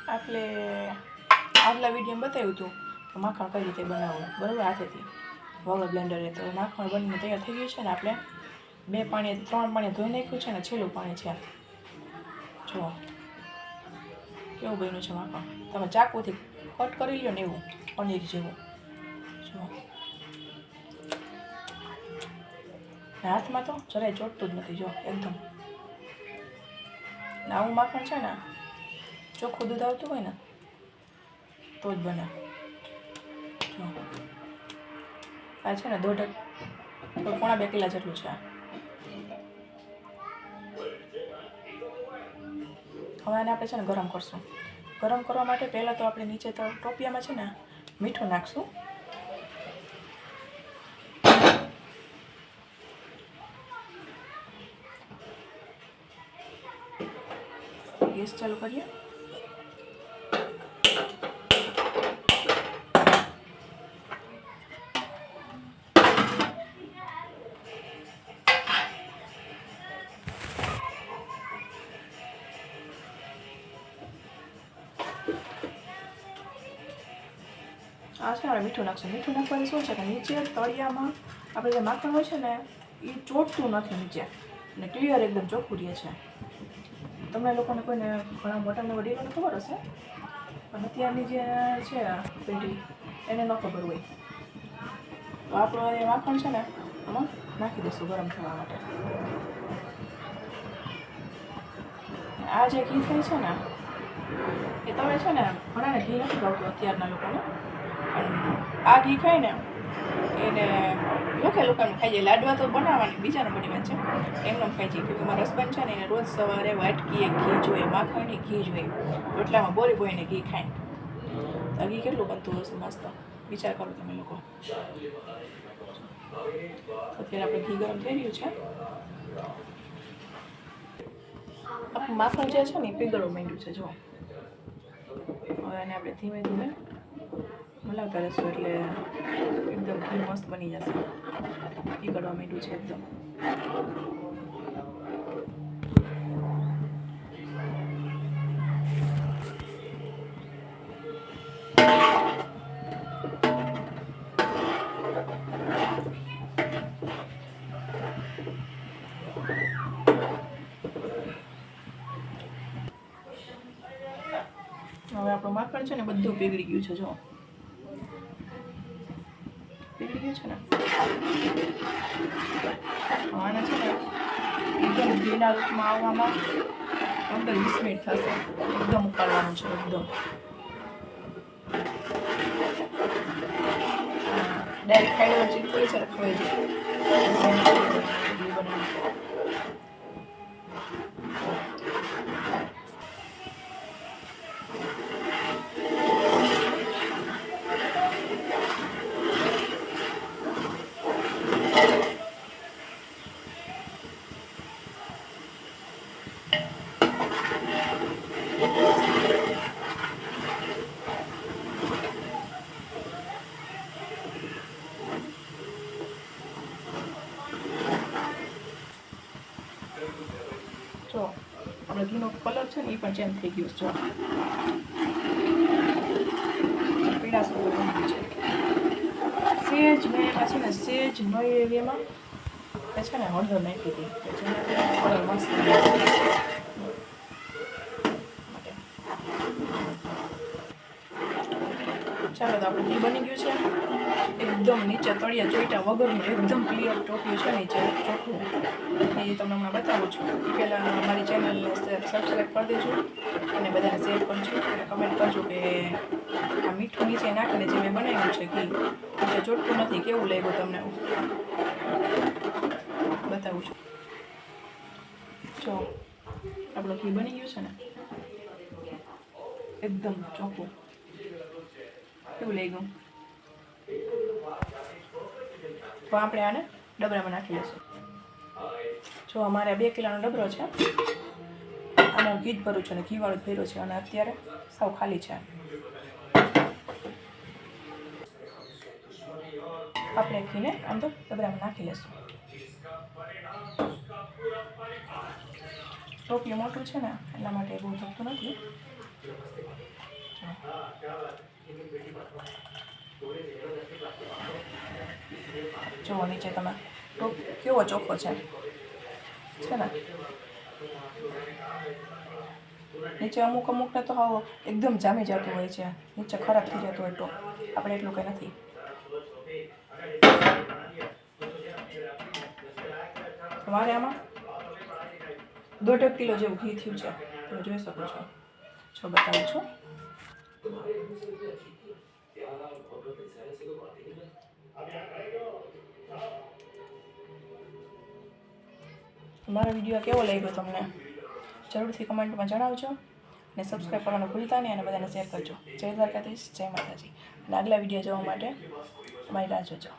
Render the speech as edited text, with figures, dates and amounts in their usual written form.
આપણે આગલા વિડીયોમાં બતાવ્યું હતું કે માખણ કઈ રીતે બનાવવું, બરાબર, હાથેથી વગર બ્લેન્ડરે. તો માખણ બનીને તૈયાર થઈ ગયું છે ને. આપણે 3 પાણી ધોઈ નાખ્યું છે ને છેલ્લું પાણી છે. જુઓ કેવું બન્યું છે માખણ. તમે ચાકુથી કટ કરી લો ને એવું પનીર જેવું. જુઓ હાથમાં તો જરાય ચોટતું જ નથી. જો એકદમ આવું માખણ છે ને ચોખ્ખું દૂધ આવતું હોય ને તો જ બને. આ છે ને 1.5-2 કિલા જેટલું છે. હવે આને આપણે છે ને ગરમ કરશું. ગરમ કરવા માટે પહેલાં તો આપણે નીચે તો ટોપિયામાં છે ને મીઠું નાખશું. ગેસ ચાલુ કરીએ. આ છે ને મીઠું નાખશું. મીઠું નાખવાથી શું છે કે નીચે તળિયામાં આપણે જે માખણ હોય છે ને એ ચોટતું નથી નીચે, અને ક્લિયર એકદમ ચોખ્ખું રહે છે. તમને લોકોને કોઈને ઘણા મોટાને વડીલોને ખબર હશે, પણ અત્યારની જે છે પેઢી એને ન ખબર હોય. તો આપણું એ માખણ છે ને આમાં નાખી દઈશું ગરમ થવા માટે. આ જે ઘી થાય છે ને એ તમે છે ને ઘણાને ઘી નથી ભાવતું અત્યારના લોકોને, પણ આ ઘી ખાય ને એને લોકોને ખાઈ જાય. લાડવા તો બનાવવાની બીજા નંબરની વાત છે, એમને ખાઈ જાય. કે મારા હસબન્ડ છે ને એને રોજ સવારે વાટકીએ ઘી જોઈએ, માખણની ઘી જોઈએ, રોટલામાં બોરીને ઘી ખાય. તો આ ઘી કેટલું બનતું હશે મસ્ત, વિચાર કરો તમે લોકો. અત્યારે આપણે ઘી ગરમ થઈ રહ્યું છે. આપણું માખણ જે છે ને એ પીગળવા માંડ્યું છે. જો હવે એને આપણે ધીમે ધીમે હલાવતા રહેશું એટલે એકદમ ઘી મસ્ત બની જશે. પીગળવા માંડ્યું છે એકદમ. હવે આપણું માખણ છે ને બધું પીગળી ગયું છે. જો પીગળી ગયું છે ને. આને છે ને એકદમ ઘીના રૂપમાં આવવામાં 15-20 મિનિટ થશે. એકદમ ઉકાળવાનું છે એકદમ. ડાયરેક્ટ ખાઈ લેવાનું ચીજ પડી છે ને ખવાઈ જાય. જો આપણે ઘીનો કલર છે ને એ પણ ચેન્જ થઈ ગયો છે. જો પીળાશ બની ગયું છે. સેજ મેં એમાં છે ને સેજ નવી એવી એમાં છે ને હળદર નાખી હતી, જેનાથી કલર મસ્ત માટે. ચાલો તો આપણું ઘી બની ગયું છે. એકદમ નીચે તળિયા ચોઈટા વગરનું એકદમ ક્લિયર ટોપિયું છે નીચે ચોખ્ખું. એ તમને હમણાં બતાવું છું. એ પહેલાં મારી ચેનલને સબસ્ક્રાઈબ કરી દેજો અને બધાને શેર કરજો અને કમેન્ટ કરજો કે આ મીઠું નીચે નાખીને જે મેં બનાવ્યું છે ઘી નીચે ચોટતું નથી, કેવું લાગ્યું તમને બતાવું છું. જો આપણું ઘી બની ગયું છે ને એકદમ ચોખ્ખું. કેવું લાગ્યું? તો આપણે આને ડબરામાં નાખી લઈશું. જો અમારે 2 કિલોનો ડબરો છે. આમાં ઘી જ ભરું છું અને ઘીવાળું જ ભર્યું છે અને અત્યારે સાવ ખાલી છે. આપણે ઘીને આમ તો ડબરામાં નાખી લઈશું. ટોપિયું મોટું છે ને એટલા માટે બહુ થતું નથી. જુઓ નીચે તમે ટોપ કેવો ચોખ્ખો છે ને નીચે અમુકને તો હાવ એકદમ જામી જતું હોય છે, નીચે ખરાબ થઈ જતું હોય ટોપ. આપણે એટલું કંઈ નથી. મારે આમાં 1.5 કિલો જેવું ઘી થયું છે, તમે જોઈ શકો છો. જો બતાવું છું. મારો વિડીયો કેવો લાગ્યો તમને જરૂરથી કમેન્ટમાં જણાવજો અને સબસ્ક્રાઈબ કરવાનું ભૂલતા નહીં અને બધાને શેર કરજો. જય દ્વારકાધીશ, જય માતાજી. અને આગલા વિડીયો જોવા માટે અમારી રાહ જોજો.